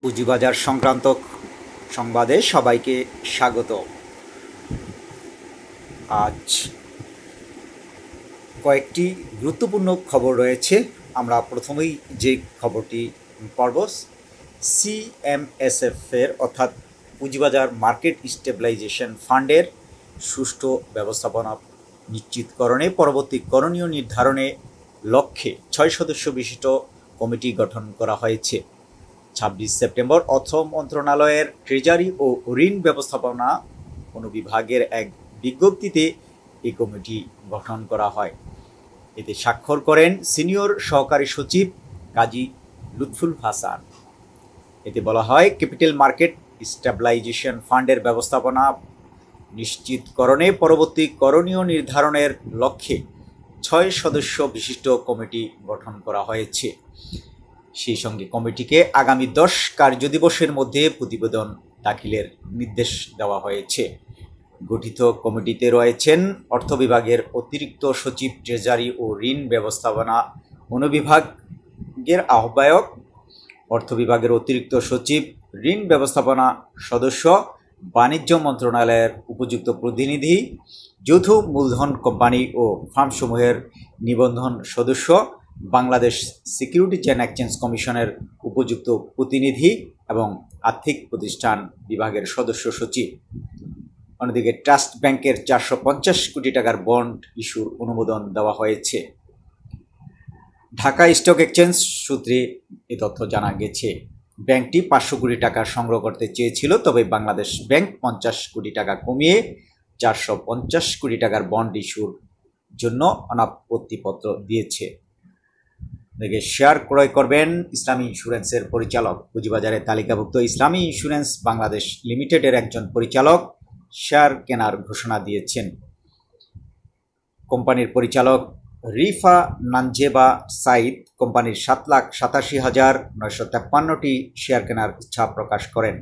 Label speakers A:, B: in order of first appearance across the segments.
A: পুঁজিবাজার সংক্রান্ত সংবাদে সবাইকে স্বাগত। আজ কয়েকটি গুরুত্বপূর্ণ খবর রয়েছে। আমরা প্রথমেই যে খবরটি পড়ব, সিএমএসএফের অর্থাৎ পুঁজিবাজার মার্কেট স্টেবিলাইজেশন ফান্ডের সুষ্ঠু ব্যবস্থাপনা নিশ্চিতকরণে পরবর্তী করণীয় নির্ধারণে লক্ষ্যে 6 সদস্য বিশিষ্ট কমিটি গঠন করা হয়েছে। 26 সেপ্টেম্বর অর্থ মন্ত্রণালয়ের ট্রেজারি ও ঋণ ব্যবস্থাপনা অনুবিভাগের এক বিজ্ঞপ্তিতে এই কমিটি গঠন করা হয়। এতে স্বাক্ষর করেন সিনিয়র সহকারী সচিব কাজী লুৎফুল হাসান। এতে বলা হয়, ক্যাপিটাল মার্কেট স্টেবিলাইজেশন ফান্ডের ব্যবস্থাপনা নিশ্চিতকরণে পরবর্তী করণীয় নির্ধারণের লক্ষ্যে 6 সদস্য বিশিষ্ট কমিটি গঠন করা হয়েছে। সেই সঙ্গে কমিটিকে আগামী 10 কার্যদিবসের মধ্যে প্রতিবেদন দাখিলের নির্দেশ দেওয়া হয়েছে। গঠিত কমিটিতে রয়েছেন অর্থ বিভাগের অতিরিক্ত সচিব, ট্রেজারি ও ঋণ ব্যবস্থাপনা অনুবিভাগের আহ্বায়ক, অর্থ বিভাগের অতিরিক্ত সচিব, ঋণ ব্যবস্থাপনা সদস্য, বাণিজ্য মন্ত্রণালয়ের উপযুক্ত প্রতিনিধি, যৌথ মূলধন কোম্পানি ও ফার্মসমূহের নিবন্ধন সদস্য, বাংলাদেশ সিকিউরিটিজ অ্যান্ড এক্সচেঞ্জ কমিশনের উপযুক্ত প্রতিনিধি এবং আর্থিক প্রতিষ্ঠান বিভাগের সদস্য সচিব। অন্যদিকে ট্রাস্ট ব্যাংকের 450 কোটি টাকার বন্ড ইস্যুর অনুমোদন দেওয়া হয়েছে। ঢাকা স্টক এক্সচেঞ্জ সূত্রে এ তথ্য জানা গেছে। ব্যাংকটি 500 কোটি টাকা সংগ্রহ করতে চেয়েছিল, তবে বাংলাদেশ ব্যাংক 50 কোটি টাকা কমিয়ে 450 কোটি টাকার বন্ড ইস্যুর জন্য অনাপত্তিপত্র দিয়েছে। দেখে শেয়ার ক্রয় করবেন ইসলামী ইন্স্যুরেন্সের পরিচালক। পুঁজিবাজারে তালিকাভুক্ত ইসলামী ইন্স্যুরেন্স বাংলাদেশ লিমিটেডের একজন পরিচালক শেয়ার কেনার ঘোষণা দিয়েছেন। কোম্পানির পরিচালক রিফা নানজেবা সাইদ কোম্পানির 7,87,953টি শেয়ার কেনার ইচ্ছা প্রকাশ করেন।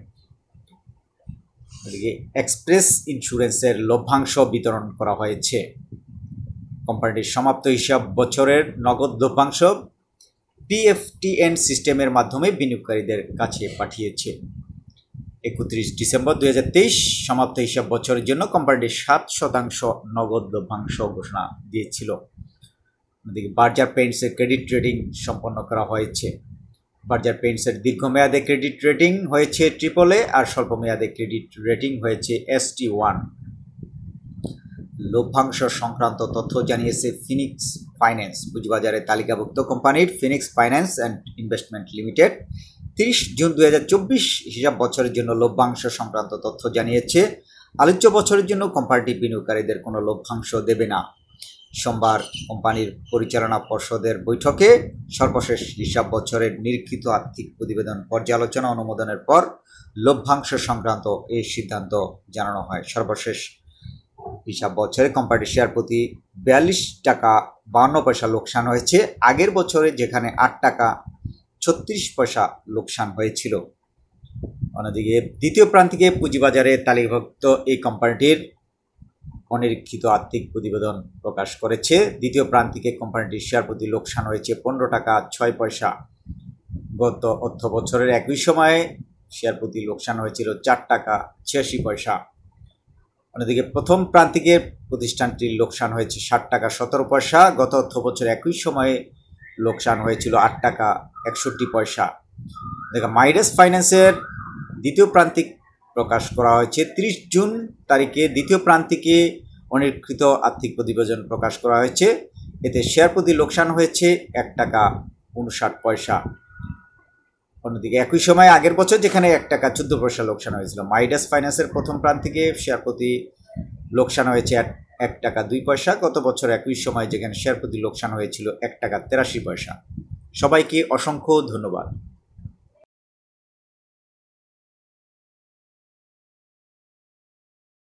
A: এক্সপ্রেস ইন্স্যুরেন্সের লভ্যাংশ বিতরণ করা হয়েছে। কোম্পানিটির সমাপ্ত হিসাব বছরের নগদ লভ্যাংশ পিএফটিএন সিস্টেমের মাধ্যমে বিনিয়োগকারীদের কাছে পাঠিয়েছে। 31 ডিসেম্বর 2023 সমাপ্ত হিসাব বছরের জন্য কোম্পানিটি 7% নগদ লভ্যাংশ ঘোষণা দিয়েছিল। অন্যদিকে বার্জার পেইন্টসের ক্রেডিট রেটিং সম্পন্ন করা হয়েছে। বার্জার পেইন্টসের দীর্ঘমেয়াদে ক্রেডিট রেটিং হয়েছে AAA আর স্বল্পমেয়াদে ক্রেডিট রেটিং হয়েছে ST1। লভ্যাংশ সংক্রান্ত তথ্য জানিয়েছে ফিনিক্স ফাইন্যান্স। পুঁজিবাজারে তালিকাভুক্ত কোম্পানির Phoenix finance and investment limited 30 June 2024 হিসাব বছরের জন্য লভ্যাংশ সংক্রান্ত তথ্য জানিয়েছে। আলোচ্য বছরের জন্য কোম্পানিটি বিনিয়োগকারীদের কোনো লভ্যাংশ দেবে না। সোমবার কোম্পানির পরিচালনা পর্ষদের বৈঠকে সর্বশেষ হিসাব বছরের নিরীক্ষিত আর্থিক প্রতিবেদন পর্যালোচনা অনুমোদনের পর লভ্যাংশ সংক্রান্ত এই সিদ্ধান্ত জানানো হয়। সর্বশেষ হিসাব বছরে কোম্পানির শেয়ার প্রতি 42 টাকা 52 পয়সা লোকসান হয়েছে, আগের বছরে যেখানে 8 টাকা 36 পয়সা লোকসান হয়েছিল। অন্যদিকে দ্বিতীয় প্রান্তিকে পুঁজিবাজারে তালিকাভুক্ত এই কোম্পানিটির অনিরীক্ষিত আর্থিক প্রতিবেদন প্রকাশ করেছে। দ্বিতীয় প্রান্তিকে কোম্পানিটির শেয়ার প্রতি লোকসান হয়েছে 15 টাকা 6 পয়সা। গত অর্থ বছরের একই সময়ে শেয়ার প্রতি লোকসান হয়েছিল 4 টাকা 86 পয়সা। অন্যদিকে প্রথম প্রান্তিকের প্রতিষ্ঠানটির লোকসান হয়েছে 60 টাকা 17 পয়সা। গত অর্থ বছর একই সময়ে লোকসান হয়েছিল 8 টাকা 61 পয়সা। দেখো, মাইডাস ফাইন্যান্সের দ্বিতীয় প্রান্তিক প্রকাশ করা হয়েছে 30 জুন তারিখে। দ্বিতীয় প্রান্তিকে অনিরীক্ষিত আর্থিক প্রতিবেদন প্রকাশ করা হয়েছে। এতে শেয়ার প্রতি লোকসান হয়েছে 1 টাকা 59 পয়সা। অন্যদিকে একই সময় আগের বছর যেখানে 1 টাকা 14 পয়সা লোকসান হয়েছিল। মাইডাস ফাইন্যান্সের প্রথম প্রান্তিকে শেয়ার প্রতি লোকসান হয়েছে 1 টাকা 2 পয়সা। গত বছর একই সময় যেখানে শেয়ার প্রতি লোকসান হয়েছিল 1 টাকা 83 পয়সা। সবাইকে অসংখ্য ধন্যবাদ।